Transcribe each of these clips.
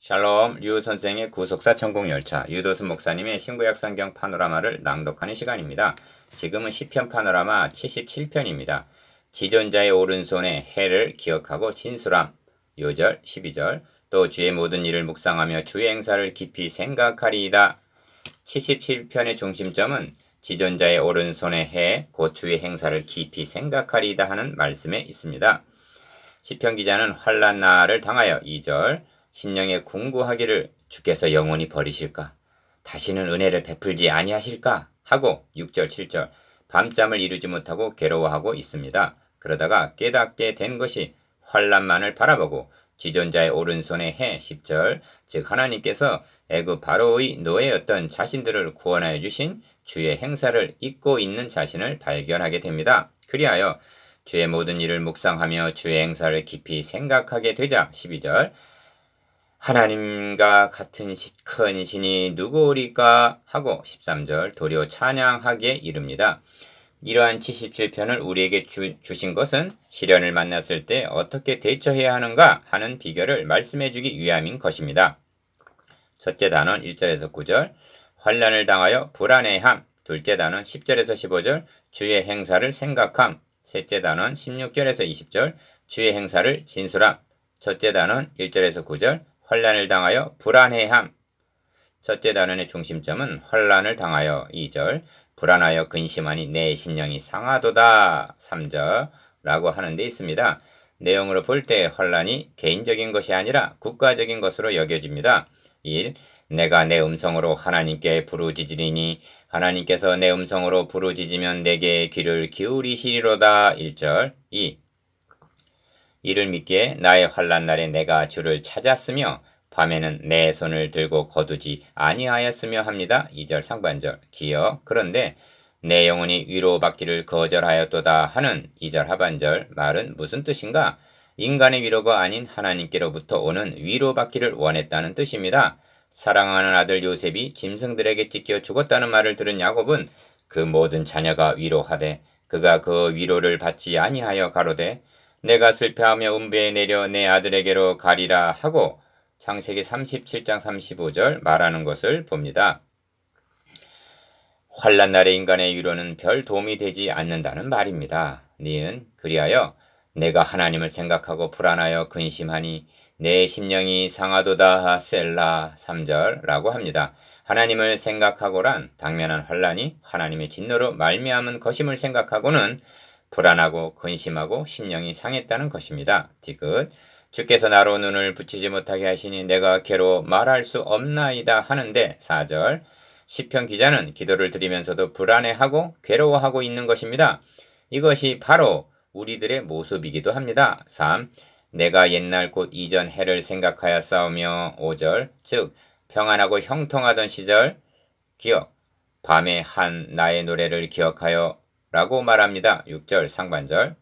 샬롬, 류 선생의 구속사 천국열차, 유도순 목사님의 신구약 성경 파노라마를 낭독하는 시간입니다. 지금은 시편 파노라마 77편입니다. 지존자의 오른손에 해를 기억하고 진술함, 요절 12절, 또 주의 모든 일을 묵상하며 주의 행사를 깊이 생각하리이다. 77편의 중심점은 지존자의 오른손에 해, 곧 주의 행사를 깊이 생각하리이다 하는 말씀에 있습니다. 시편 기자는 환난 날을 당하여 2절, 심령에 궁구하기를 주께서 영원히 버리실까? 다시는 은혜를 베풀지 아니하실까? 하고 6절, 7절 밤잠을 이루지 못하고 괴로워하고 있습니다. 그러다가 깨닫게 된 것이 환난만을 바라보고 지존자의 오른손에 해 10절, 즉 하나님께서 애굽 바로의 노예였던 자신들을 구원하여 주신 주의 행사를 잊고 있는 자신을 발견하게 됩니다. 그리하여 주의 모든 일을 묵상하며 주의 행사를 깊이 생각하게 되자 12절, 하나님과 같은 큰 신이 누구오리까 하고 13절 도리어 찬양하기에 이릅니다. 이러한 77편을 우리에게 주신 것은 시련을 만났을 때 어떻게 대처해야 하는가 하는 비결을 말씀해 주기 위함인 것입니다. 첫째 단원 1절에서 9절 환난을 당하여 불안해함, 둘째 단원 10절에서 15절 주의 행사를 생각함, 셋째 단원 16절에서 20절 주의 행사를 진술함, 첫째 단원 1절에서 9절 환난을 당하여 불안해함. 첫째 단원의 중심점은 환난을 당하여 2절, 불안하여 근심하니 내 심령이 상하도다 3절 라고 하는 데 있습니다. 내용으로 볼 때 환난이 개인적인 것이 아니라 국가적인 것으로 여겨집니다. 1. 내가 내 음성으로 하나님께 부르짖으리니 하나님께서 내 음성으로 부르짖으면 내게 귀를 기울이시리로다 1절. 2. 이를 믿기에 나의 환난 날에 내가 주를 찾았으며 밤에는 내 손을 들고 거두지 아니하였으며 합니다. 2절 상반절 기억. 그런데 내 영혼이 위로받기를 거절하였도다 하는 2절 하반절 말은 무슨 뜻인가? 인간의 위로가 아닌 하나님께로부터 오는 위로받기를 원했다는 뜻입니다. 사랑하는 아들 요셉이 짐승들에게 찢겨 죽었다는 말을 들은 야곱은 그 모든 자녀가 위로하되 그가 그 위로를 받지 아니하여 가로되 내가 슬퍼하며 음배에 내려 내 아들에게로 가리라 하고 창세기 37장 35절 말하는 것을 봅니다. 환난 날의 인간의 위로는 별 도움이 되지 않는다는 말입니다. 니은 그리하여 내가 하나님을 생각하고 불안하여 근심하니 내 심령이 상하도다 셀라 3절 라고 합니다. 하나님을 생각하고란 당면한 환난이 하나님의 진노로 말미암은 것임을 생각하고는 불안하고 근심하고 심령이 상했다는 것입니다. 디귿 주께서 나로 눈을 붙이지 못하게 하시니 내가 괴로워 말할 수 없나이다 하는데 4절 시편 기자는 기도를 드리면서도 불안해하고 괴로워하고 있는 것입니다. 이것이 바로 우리들의 모습이기도 합니다. 3. 내가 옛날 곧 이전 해를 생각하여 싸우며 5절 즉 평안하고 형통하던 시절 기억 밤에 한 나의 노래를 기억하여 라고 말합니다. 6절 상반절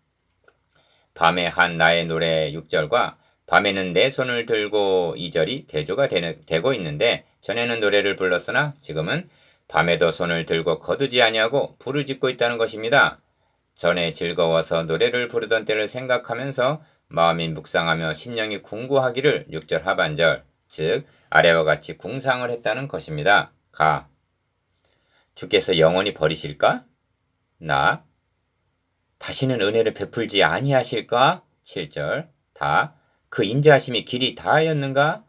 밤에 한 나의 노래 6절과 밤에는 내 손을 들고 2절이 대조가 되고 있는데 전에는 노래를 불렀으나 지금은 밤에도 손을 들고 거두지 아니하고 부르짖고 있다는 것입니다. 전에 즐거워서 노래를 부르던 때를 생각하면서 마음이 묵상하며 심령이 궁구하기를 6절 하반절 즉 아래와 같이 궁상을 했다는 것입니다. 가 주께서 영원히 버리실까? 나 다시는 은혜를 베풀지 아니하실까? 7절 다 그 인자하심이 길이 다하였는가?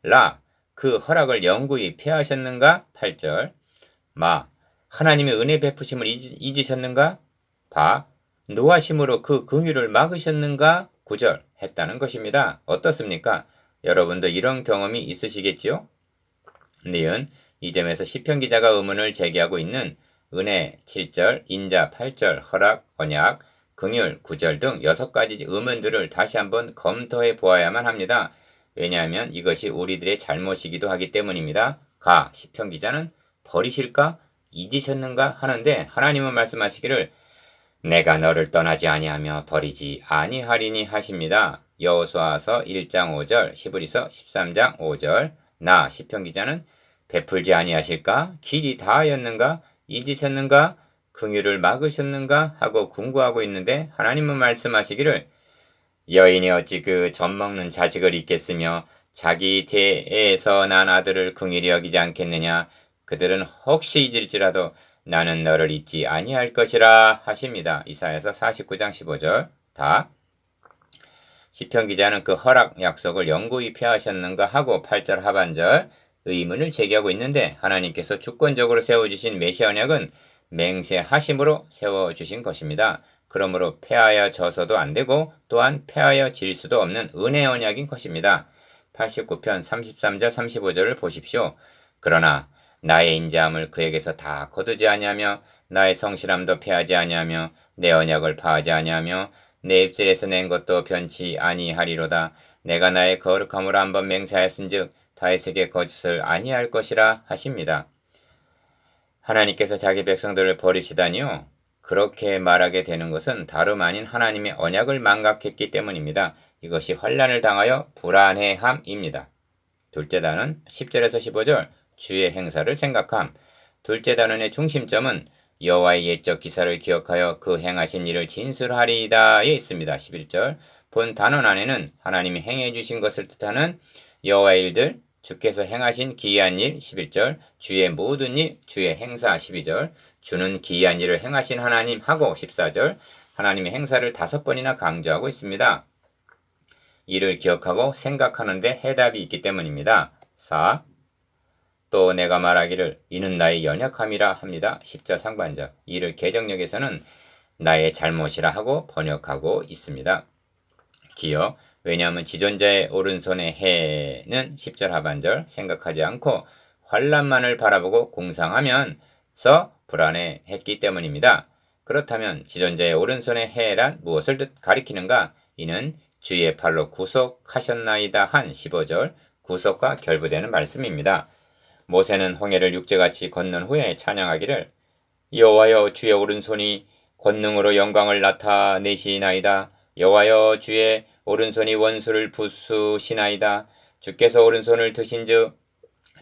라 그 허락을 영구히 폐하셨는가? 8절 마 하나님의 은혜 베푸심을 잊으셨는가? 바 노하심으로 그 긍휼을 막으셨는가? 9절 했다는 것입니다. 어떻습니까? 여러분도 이런 경험이 있으시겠지요? 니은 이 점에서 시편 기자가 의문을 제기하고 있는 은혜 7절, 인자 8절, 허락, 언약, 긍휼 9절 등 6가지 의문들을 다시 한번 검토해 보아야만 합니다. 왜냐하면 이것이 우리들의 잘못이기도 하기 때문입니다. 가 시편 기자는 버리실까? 잊으셨는가? 하는데 하나님은 말씀하시기를 내가 너를 떠나지 아니하며 버리지 아니하리니 하십니다. 여호수아서 1장 5절, 히브리서 13장 5절 나 시편 기자는 베풀지 아니하실까? 길이 다하였는가? 잊으셨는가? 긍휼을 막으셨는가? 하고 궁구하고 있는데 하나님은 말씀하시기를 여인이 어찌 그 젖먹는 자식을 잊겠으며 자기 태에서 난 아들을 긍휼히 여기지 않겠느냐. 그들은 혹시 잊을지라도 나는 너를 잊지 아니할 것이라 하십니다. 이사야서 49장 15절. 다 시편 기자는 그 허락 약속을 영구히 폐하셨는가 하고 8절 하반절 의문을 제기하고 있는데, 하나님께서 주권적으로 세워주신 메시아 언약은 맹세하심으로 세워주신 것입니다. 그러므로 폐하여져서도 안 되고 또한 폐하여질 수도 없는 은혜 언약인 것입니다. 89편 33절 35절을 보십시오. 그러나 나의 인자함을 그에게서 다 거두지 아니하며 나의 성실함도 폐하지 아니하며 내 언약을 파하지 아니하며 내 입술에서 낸 것도 변치 아니하리로다. 내가 나의 거룩함으로 한번 맹세하였은즉 다윗에게 거짓을 아니할 것이라 하십니다. 하나님께서 자기 백성들을 버리시다니요? 그렇게 말하게 되는 것은 다름 아닌 하나님의 언약을 망각했기 때문입니다. 이것이 환난을 당하여 불안해함입니다. 둘째 단은 10절에서 15절 주의 행사를 생각함. 둘째 단원의 중심점은 여호와의 옛적 기사를 기억하여 그 행하신 일을 진술하리이다에 있습니다. 11절 본 단원 안에는 하나님이 행해 주신 것을 뜻하는 여호와의 일들, 주께서 행하신 기이한 일 11절, 주의 모든 일, 주의 행사 12절, 주는 기이한 일을 행하신 하나님 하고 14절, 하나님의 행사를 5번이나 강조하고 있습니다. 이를 기억하고 생각하는데 해답이 있기 때문입니다. 4. 또 내가 말하기를 이는 나의 연약함이라 합니다. 10절 상반절. 이를 개정역에서는 나의 잘못이라 하고 번역하고 있습니다. 기억. 왜냐하면 지존자의 오른손의 해는 10절 하반절 생각하지 않고 환난만을 바라보고 공상하면서 불안해했기 때문입니다. 그렇다면 지존자의 오른손의 해란 무엇을 가리키는가? 이는 주의 팔로 구속하셨나이다 한 15절 구속과 결부되는 말씀입니다. 모세는 홍해를 육지같이 건넌 후에 찬양하기를 여호와여 주의 오른손이 권능으로 영광을 나타내시나이다. 여호와여 주의 오른손이 원수를 부수시나이다. 주께서 오른손을 드신즉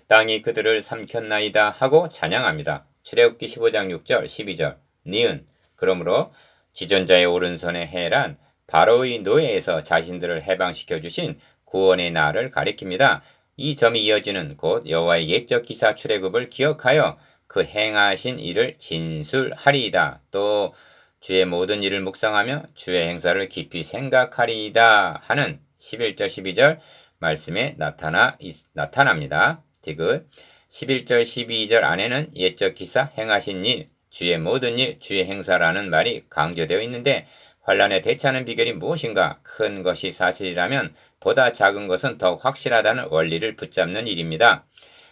땅이 그들을 삼켰나이다 하고 찬양합니다. 출애굽기 15장 6절 12절 니은. 그러므로 지존자의 오른손의 해란 바로의 노예에서 자신들을 해방시켜 주신 구원의 날을 가리킵니다. 이 점이 이어지는 곧 여호와의 옛적 기사 출애굽을 기억하여 그 행하신 일을 진술하리이다. 또 주의 모든 일을 묵상하며 주의 행사를 깊이 생각하리이다 하는 11절 12절 말씀에 나타납니다. 디귿 11절 12절 안에는 옛적 기사 행하신 일, 주의 모든 일, 주의 행사라는 말이 강조되어 있는데 환난에 대처하는 비결이 무엇인가? 큰 것이 사실이라면 보다 작은 것은 더욱 확실하다는 원리를 붙잡는 일입니다.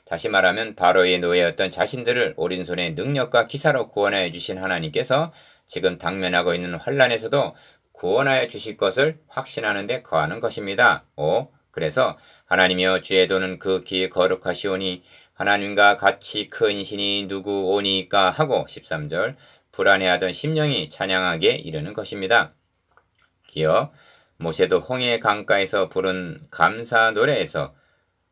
다시 말하면 바로의 노예였던 자신들을 오른손의 능력과 기사로 구원하여 주신 하나님께서 지금 당면하고 있는 환난에서도 구원하여 주실 것을 확신하는 데 거하는 것입니다. 5. 그래서 하나님이여 주의 도는 극히 거룩하시오니 하나님과 같이 큰 신이 누구 오니까 하고 13절 불안해하던 심령이 찬양하게 이르는 것입니다. 기억 모세도 홍해 강가에서 부른 감사 노래에서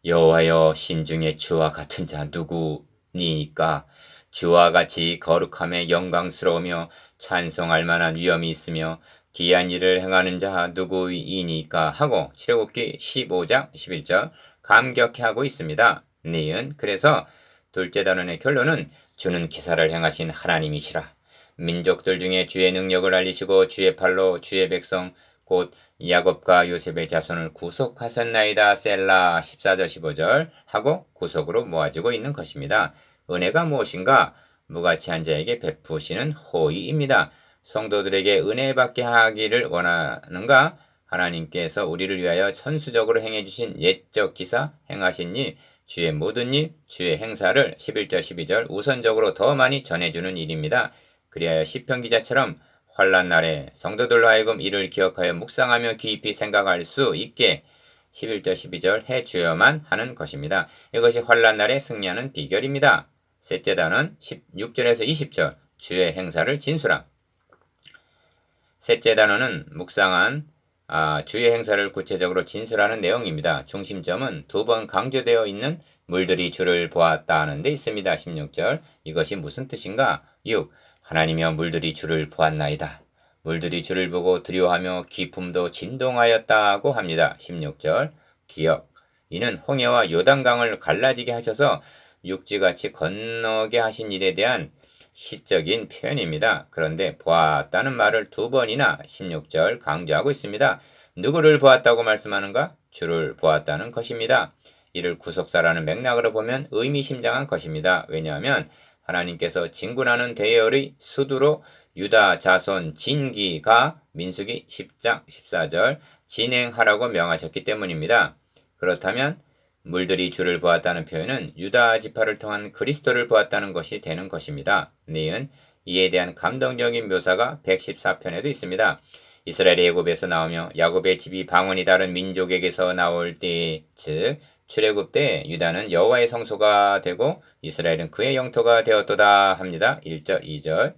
여호와여 신중에 주와 같은 자 누구니까 주와 같이 거룩함에 영광스러우며 찬송할 만한 위엄이 있으며 기이한 일을 행하는 자 누구이니까 하고 출애굽기 15장 11절 감격해하고 있습니다. 니은 그래서 둘째 단원의 결론은 주는 기사를 행하신 하나님이시라. 민족들 중에 주의 능력을 알리시고 주의 팔로 주의 백성 곧 야곱과 요셉의 자손을 구속하셨나이다 셀라 14절 15절 하고 구속으로 모아지고 있는 것입니다. 은혜가 무엇인가? 무가치한 자에게 베푸시는 호의입니다. 성도들에게 은혜 받게 하기를 원하는가? 하나님께서 우리를 위하여 천수적으로 행해주신 옛적 기사, 행하신 일, 주의 모든 일, 주의 행사를 11절 12절 우선적으로 더 많이 전해주는 일입니다. 그리하여 시편 기자처럼 환난 날에 성도들로 하여금 이를 기억하여 묵상하며 깊이 생각할 수 있게 11절 12절 해주어야만 하는 것입니다. 이것이 환난 날에 승리하는 비결입니다. 셋째 단은 16절에서 20절 주의 행사를 진술함. 셋째 단어는 묵상한 주의 행사를 구체적으로 진술하는 내용입니다. 중심점은 2번 강조되어 있는 물들이 주를 보았다 하는 데 있습니다. 16절 이것이 무슨 뜻인가? 6. 하나님이여 물들이 주를 보았나이다. 물들이 주를 보고 두려워하며 기품도 진동하였다고 합니다. 16절 기억 이는 홍해와 요단강을 갈라지게 하셔서 육지같이 건너게 하신 일에 대한 시적인 표현입니다. 그런데 보았다는 말을 두 번이나 16절 강조하고 있습니다. 누구를 보았다고 말씀하는가? 주를 보았다는 것입니다. 이를 구속사라는 맥락으로 보면 의미심장한 것입니다. 왜냐하면 하나님께서 진군하는 대열의 수두로 유다 자손 진기가 민수기 10장 14절 진행하라고 명하셨기 때문입니다. 그렇다면 물들이 주를 보았다는 표현은 유다 지파를 통한 그리스도를 보았다는 것이 되는 것입니다. 니은 이에 대한 감동적인 묘사가 114편에도 있습니다. 이스라엘의 애굽에서 나오며 야곱의 집이 방언이 다른 민족에게서 나올 때, 즉 출애굽 때 유다는 여호와의 성소가 되고 이스라엘은 그의 영토가 되었도다 합니다. 1절 2절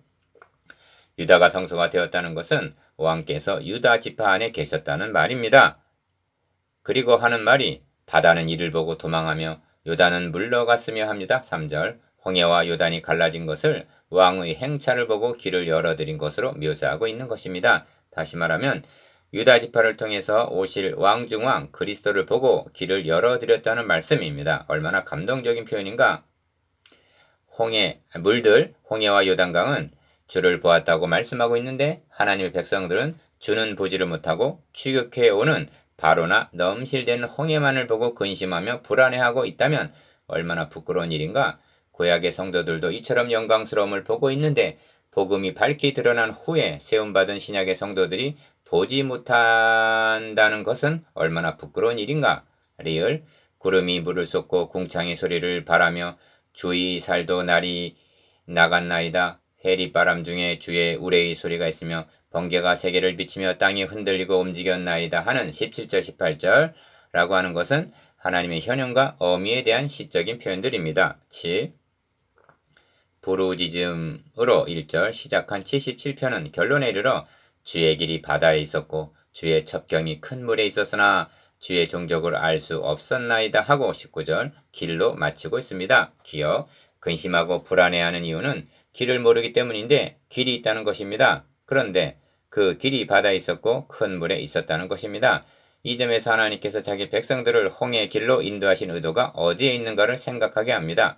유다가 성소가 되었다는 것은 왕께서 유다 지파 안에 계셨다는 말입니다. 그리고 하는 말이 바다는 이를 보고 도망하며 요단은 물러갔으며 합니다. 3절 홍해와 요단이 갈라진 것을 왕의 행차를 보고 길을 열어드린 것으로 묘사하고 있는 것입니다. 다시 말하면 유다 지파를 통해서 오실 왕중왕 그리스도를 보고 길을 열어드렸다는 말씀입니다. 얼마나 감동적인 표현인가? 물들 홍해와 요단강은 주를 보았다고 말씀하고 있는데 하나님의 백성들은 주는 보지를 못하고 추격해오는 바로나 넘실된 홍해만을 보고 근심하며 불안해하고 있다면 얼마나 부끄러운 일인가? 구약의 성도들도 이처럼 영광스러움을 보고 있는데 복음이 밝히 드러난 후에 세움받은 신약의 성도들이 보지 못한다는 것은 얼마나 부끄러운 일인가? 리을 구름이 물을 쏟고 궁창의 소리를 바라며 주의 살도 날이 나갔나이다. 해리바람 중에 주의 우레의 소리가 있으며 번개가 세계를 비치며 땅이 흔들리고 움직였나이다 하는 17절 18절 라고 하는 것은 하나님의 현현과 어미에 대한 시적인 표현들입니다. 7. 부르짖음으로 1절 시작한 77편은 결론에 이르러 주의 길이 바다에 있었고 주의 첩경이 큰 물에 있었으나 주의 종족을 알 수 없었나이다 하고 19절 길로 마치고 있습니다. 기억 근심하고 불안해하는 이유는 길을 모르기 때문인데 길이 있다는 것입니다. 그런데 그 길이 바다에 있었고 큰 물에 있었다는 것입니다. 이 점에서 하나님께서 자기 백성들을 홍해의 길로 인도하신 의도가 어디에 있는가를 생각하게 합니다.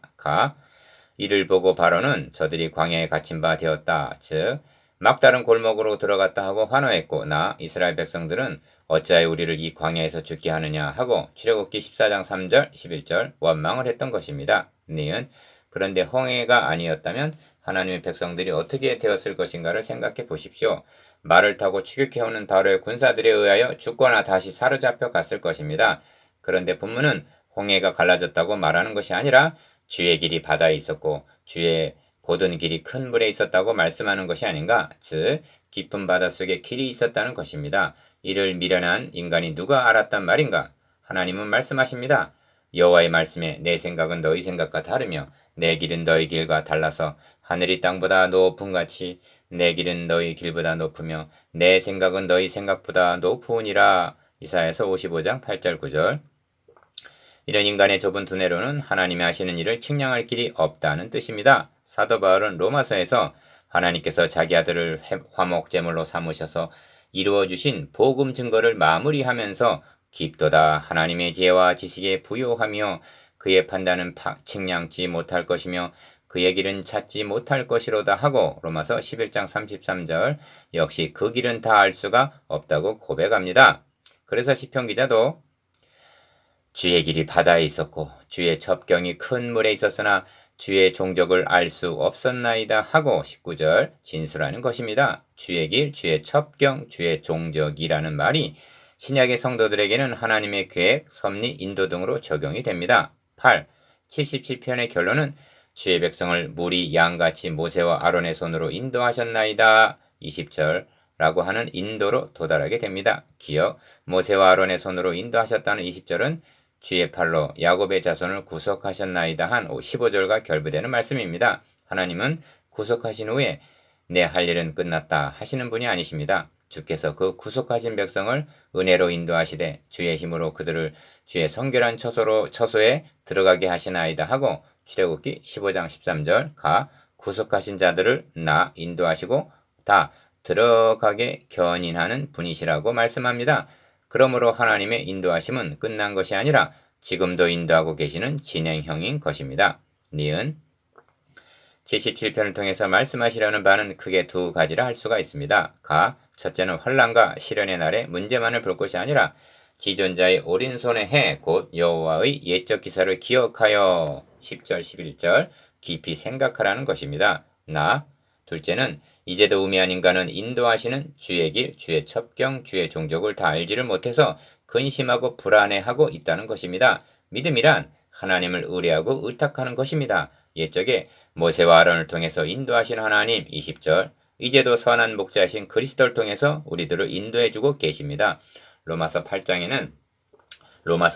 이를 보고 바로는 저들이 광야에 갇힌 바 되었다. 즉 막다른 골목으로 들어갔다 하고 환호했고 이스라엘 백성들은 어찌하여 우리를 이 광야에서 죽게 하느냐 하고 출애굽기 14장 3절 11절 원망을 했던 것입니다. 니은 그런데 홍해가 아니었다면 하나님의 백성들이 어떻게 되었을 것인가를 생각해 보십시오. 말을 타고 추격해오는 바로의 군사들에 의하여 죽거나 다시 사로잡혀 갔을 것입니다. 그런데 본문은 홍해가 갈라졌다고 말하는 것이 아니라 주의 길이 바다에 있었고 주의 곧은 길이 큰 물에 있었다고 말씀하는 것이 아닌가? 즉 깊은 바다 속에 길이 있었다는 것입니다. 이를 미련한 인간이 누가 알았단 말인가? 하나님은 말씀하십니다. 여호와의 말씀에 내 생각은 너희 생각과 다르며 내 길은 너희 길과 달라서 하늘이 땅보다 높음같이 내 길은 너희 길보다 높으며 내 생각은 너희 생각보다 높으니라. 이사야서 55장 8절 9절 이런 인간의 좁은 두뇌로는 하나님이 하시는 일을 측량할 길이 없다는 뜻입니다. 사도 바울은 로마서에서 하나님께서 자기 아들을 화목제물로 삼으셔서 이루어주신 복음 증거를 마무리하면서 깊도다 하나님의 지혜와 지식에 부요하며 그의 판단은 측량지 못할 것이며 그의 길은 찾지 못할 것이로다 하고 로마서 11장 33절 역시 그 길은 다 알 수가 없다고 고백합니다. 그래서 시편 기자도 주의 길이 바다에 있었고 주의 첩경이 큰 물에 있었으나 주의 종족을 알 수 없었나이다 하고 19절 진술하는 것입니다. 주의 길, 주의 첩경, 주의 종족이라는 말이 신약의 성도들에게는 하나님의 계획, 섭리, 인도 등으로 적용이 됩니다. 8. 77편의 결론은 주의 백성을 물이 양같이 모세와 아론의 손으로 인도하셨나이다. 20절 라고 하는 인도로 도달하게 됩니다. 기억, 모세와 아론의 손으로 인도하셨다는 20절은 주의 팔로 야곱의 자손을 구속하셨나이다 한 15절과 결부되는 말씀입니다. 하나님은 구속하신 후에 내 할 일은 끝났다 하시는 분이 아니십니다. 주께서 그 구속하신 백성을 은혜로 인도하시되 주의 힘으로 그들을 주의 성결한 처소에 들어가게 하시나이다 하고 출애굽기 15장 13절 구속하신 자들을 인도하시고 다 들어가게 견인하는 분이시라고 말씀합니다. 그러므로 하나님의 인도하심은 끝난 것이 아니라 지금도 인도하고 계시는 진행형인 것입니다. 니은 77편을 통해서 말씀하시려는 바는 크게 두 가지라 할 수가 있습니다. 첫째는 환난과 시련의 날에 문제만을 볼 것이 아니라 지존자의 오른손의 해 곧 여호와의 옛적 기사를 기억하여 10절 11절 깊이 생각하라는 것입니다. 둘째는 이제도 우매한 인간은 인도하시는 주의 길, 주의 첩경, 주의 종족을 다 알지를 못해서 근심하고 불안해하고 있다는 것입니다. 믿음이란 하나님을 의뢰하고 의탁하는 것입니다. 옛적에 모세와 아론을 통해서 인도하신 하나님 20절 이제도 선한 목자이신 그리스도를 통해서 우리들을 인도해주고 계십니다. 로마서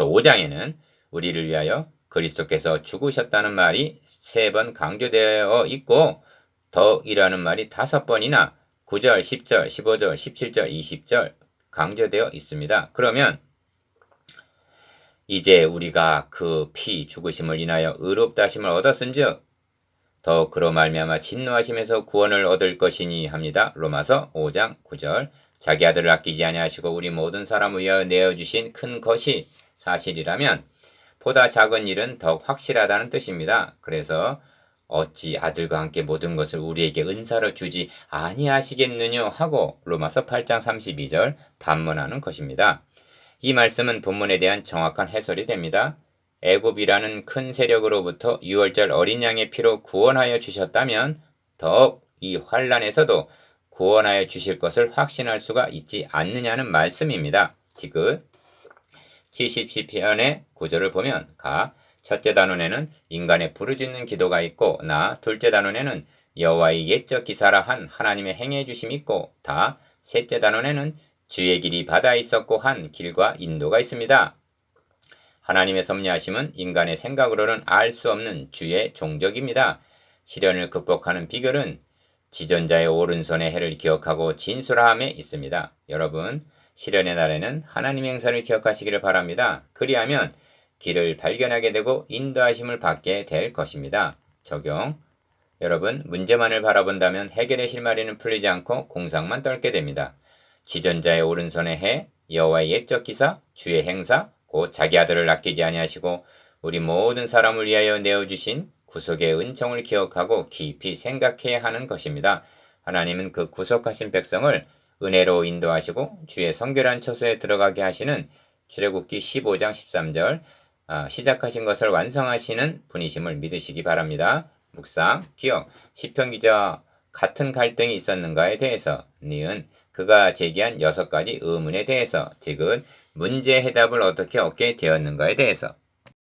5장에는 우리를 위하여 그리스도께서 죽으셨다는 말이 3번 강조되어 있고 더이라는 말이 5번이나 9절, 10절, 15절, 17절, 20절 강조되어 있습니다. 그러면 이제 우리가 그 피 죽으심을 인하여 의롭다 하심을 얻었은즉 더 그로 말미암아 진노하심에서 구원을 얻을 것이니 합니다. 로마서 5장 9절 자기 아들을 아끼지 아니하시고 우리 모든 사람을 위하여 내어주신 큰 것이 사실이라면 보다 작은 일은 더욱 확실하다는 뜻입니다. 그래서 어찌 아들과 함께 모든 것을 우리에게 은사로 주지 아니하시겠느냐 하고 로마서 8장 32절 반문하는 것입니다. 이 말씀은 본문에 대한 정확한 해설이 됩니다. 애굽이라는 큰 세력으로부터 유월절 어린 양의 피로 구원하여 주셨다면 더욱 이 환난에서도 구원하여 주실 것을 확신할 수가 있지 않느냐는 말씀입니다. 지금 77편의 구절을 보면 첫째 단원에는 인간의 부르짖는 기도가 있고 둘째 단원에는 여호와의 옛적 기사라 한 하나님의 행해 주심이 있고 셋째 단원에는 주의 길이 바다에 있었고 한 길과 인도가 있습니다. 하나님의 섭리하심은 인간의 생각으로는 알 수 없는 주의 종적입니다. 시련을 극복하는 비결은 지존자의 오른손의 해를 기억하고 진술함에 있습니다. 여러분, 시련의 날에는 하나님의 행사를 기억하시기를 바랍니다. 그리하면 길을 발견하게 되고 인도하심을 받게 될 것입니다. 적용. 여러분, 문제만을 바라본다면 해결의 실마리는 풀리지 않고 공상만 떨게 됩니다. 지존자의 오른손의 해, 여호와의 옛적 기사, 주의 행사, 곧 자기 아들을 아끼지 아니하시고 우리 모든 사람을 위하여 내어주신 구속의 은총을 기억하고 깊이 생각해야 하는 것입니다. 하나님은 그 구속하신 백성을 은혜로 인도하시고 주의 성결한 처소에 들어가게 하시는 출애굽기 15장 13절 시작하신 것을 완성하시는 분이심을 믿으시기 바랍니다. 묵상, 기억, 시편 기자와 같은 갈등이 있었는가에 대해서 니은 그가 제기한 6가지 의문에 대해서 문제 해답을 어떻게 얻게 되었는가에 대해서